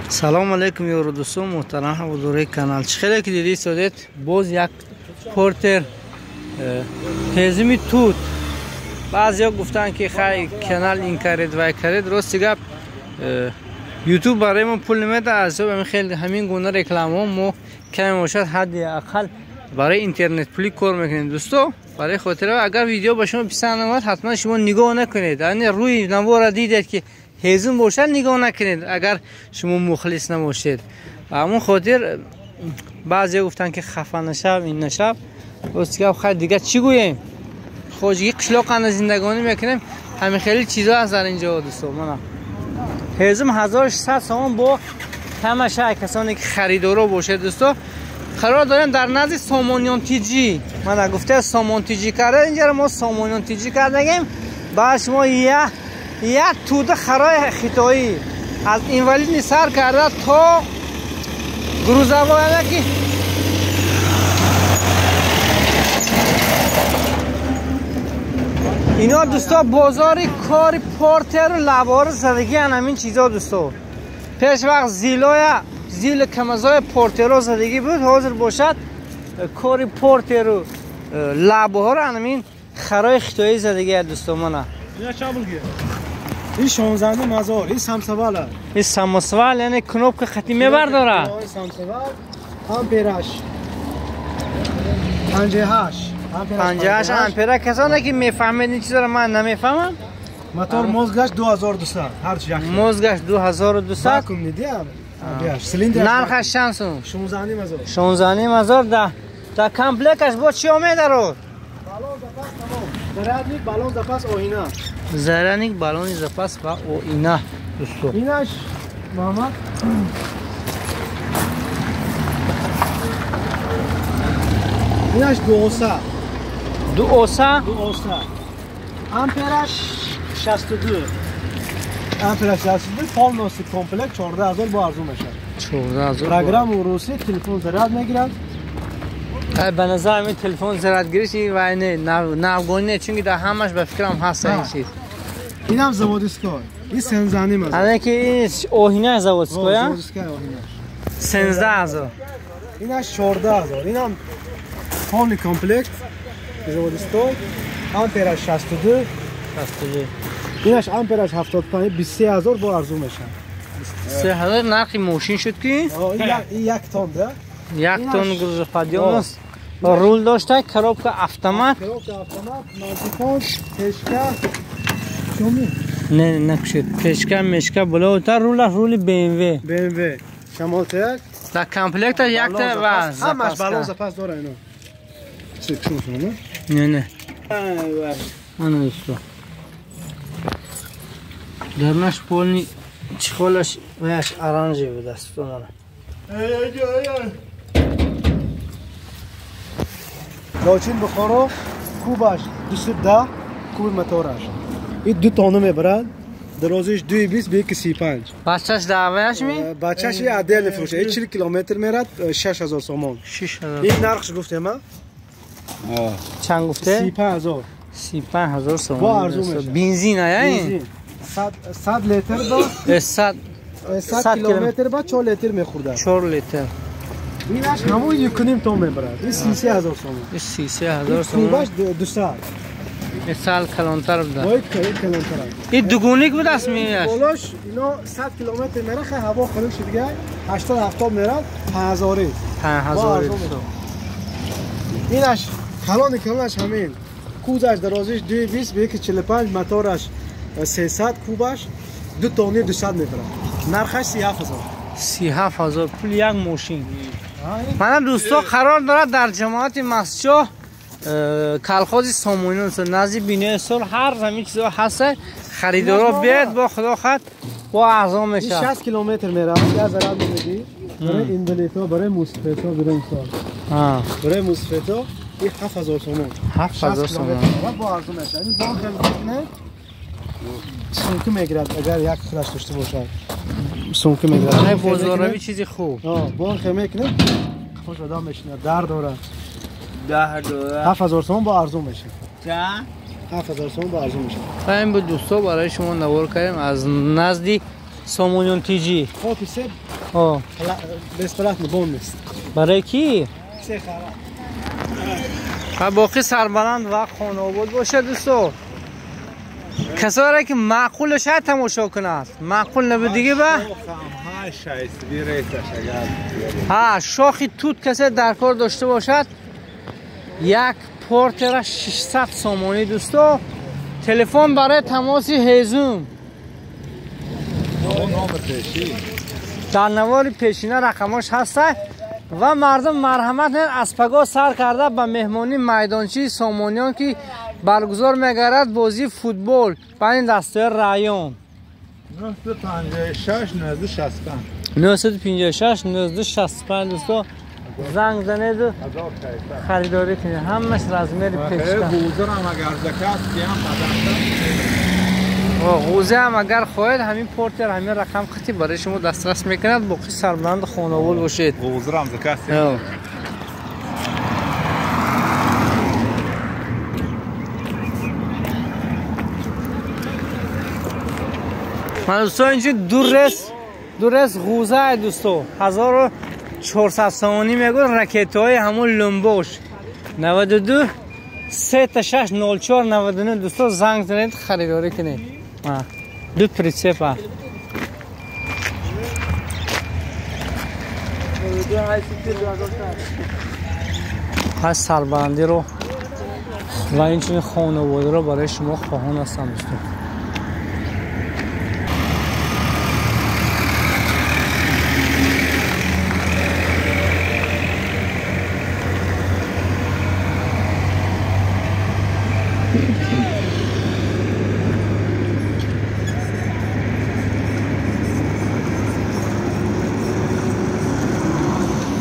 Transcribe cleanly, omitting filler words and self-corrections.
سلام علیکم یارو دوستو محترم حضور کانال. چخیلی که دیدی سودت باز یک پورتر تزمی توت. بعضیا گفتن که خیلی کانال این کرد و کرد. راستی گپ یوتیوب برای ما پول نمیده. از همین خیلی همین گونه رکلام ما کم باشد حد اقل برای اینترنت پولی کار میکنیم دوستو. برای خاطر اگر ویدیو با شما پسند اومد حتما شما نگاه نکنید. یعنی روی نوار دیدید که هیزم باشد نگاه نکنید اگر شما مخلص نباشید. اما خاطر بعضی گفتن که خفه نشو این نشو. راستی خیلی دیگه چی گوییم؟ خوشگی قشلاق اند زندگانی میکنیم. همین خیلی چیزا هست در اینجا دوستو. من هیزم 1600 تومان با تماشا کسانی که خریدارا باشه دوستو. قرار داریم در نزد سامانیان تیجی. من گفته سامان تیجی کرده اینجا ما سامانیان تیجی کردیم. بعد شما یک توده خرای خیتایی از این ولی نثار کرده تا گروزوانه که اینا دوستا بازاری کاری پورتر و لبار زدگی همین چیزا دوستا. پیش وقت زیل کمزای پورتر زدگی بود. حاضر باشد کاری پورتر و لبار همین خرای خیتایی زدگی دوستا. منه اینا چه بولگیه؟ این 16 مزار، این سمسواله. این سمسوال یعنی کنوب که خطی میبرداره. این سمسوال امپیرش 58 امپیره. کسانی که میفهمید این چیزا رو من نمیفهمم. موتور مزگش 2200 هر چی. مزگش 2200. باکم ندیم. سیلندر نرخش چند سون؟ 16 مزار. 16 مزار دا کامپلکش با چی اومده رو؟ زرادنیک بالون زپاس اوینا. زرادنیک بالون زپاس و اوینا دوستو. ایناش محمد ایناش 200 امپیرش 62 پال نوسی کمپلکت 14000 با ارزو میشه. 14000 پروگرام روسی تلفن زراد میگیرن. به نظر من تلفن زرادگیریش و ناوگانی چون در همش به فکرم هست این چیز. اینم زوادسکای. این سنزانی مزه. الان که این اوهینه زوادسکای. زوادسکای اوهینه. 13000. ایناش 14000. اینم فول کمپلکت زوادسکای. امپیرش 62. ایناش امپیرش 75 23000 با ارزو میشه. 3000 نرخ ماشین شد که؟ این 1 تن ده. 1 تن گزافادیون رول داشته. کروبک اتومات. مالتیفون پیشکا شومی. نه نکشید. پیشکا مشکا بالاتر رول BMW. BMW شمال تک. در کامپلکت یک تا و همش بالون زپاس داره اینا. چی شما نه آنو دوستو درنش پولنی چخولش ویش ارانجی بود است منه. داچین بخورو کوباش 210 کوب موتورش. این 2 تانه میبرد. درازش 220 به 135. بچهش دعویش می؟ بچهش یه عدل نفروشه. 40 کیلومتر میرد 6000 تومان. 6000. این نرخش گفتم من. چند گفته؟ 35000. 35000 تومان. با ارزو میشه. بنزین بنزین 100 لیتر با 100 کیلومتر با 4 لیتر میخورده. 4 لیتر. اینش همون 1.5 تن میبرد. این 33000 تومان. این 33000 تومان. خوبش 2 سال. این سال کلانتر بوده. باید کلانتر. این دوگونیک بود است میش. بالاش اینا 100 کیلومتر میره. خیلی هوا خنک شد دیگه. 80 70 میره 5000. 5000. اینش کلانش همین. کوزش درازش 220 به 145 موتورش 300 کوبش 2 تانه 200 میبره. نرخش 37000. 37000 پول یک ماشین. من دوستا قرار داره در جماعت مسجد کالخوز سامونیان نزدیک بینه سال هر زمین چیزا هست. خریدارا بیاد با خدا خط با اعضا میشه. 60 کیلومتر میره. یا زراد میدی برای ایندلیتا برای موسفتا برای سال. برای موسفتا این 7000 تومان. 7000 تومان. با ارزو میشه. این بانک نه سونک میگیرد اگر یک خلاص داشته باشه. سونک میگیرد. نه بازاروی چیزی خوب. بانک میکنه. خوش آدم میشینه. در داره. 7000 تومان با ارزو میشه. 7000 تومان با ارزو میشه. این بود دوستا برای شما نوار کردیم از نزدی سامونیون تیجی خب سه آه بسپرات نبون نیست برای کی؟ سه خراب و باقی سربلند و خانواده باشه دوستو کسایی که معقول شاید تماشا کنند معقول نبود دیگه با ها شاخی توت کسی در کار داشته باشد یک پورتر 600 سامانی دوستو تلفن برای تماس هیزوم در نوار پیشینه رقماش هسته و مردم مرحمت از پگاه سر کرده به مهمانی میدانچی سامانیان که برگزار میگردد بازی فوتبال بین دسته رایون 956 965 دوستو زنگ زنید و خریداری کنید همش رزمیر پیشتن غوزه هم اگر خواهید همین پورتر همین رقم خطی برای شما دسترس میکند باقی سربلند خانواده باشید غوزه هم زکست من دوستو اینجا دو رس غوزه دوستو 1400 سامانی میگو رکت های همون لنبوش 92 36 04 99 دوستو زنگ زنید خریداری کنید دو پریسیپ هست سربندی رو و اینچنین خانواده رو برای شما خواهان هستم دوستو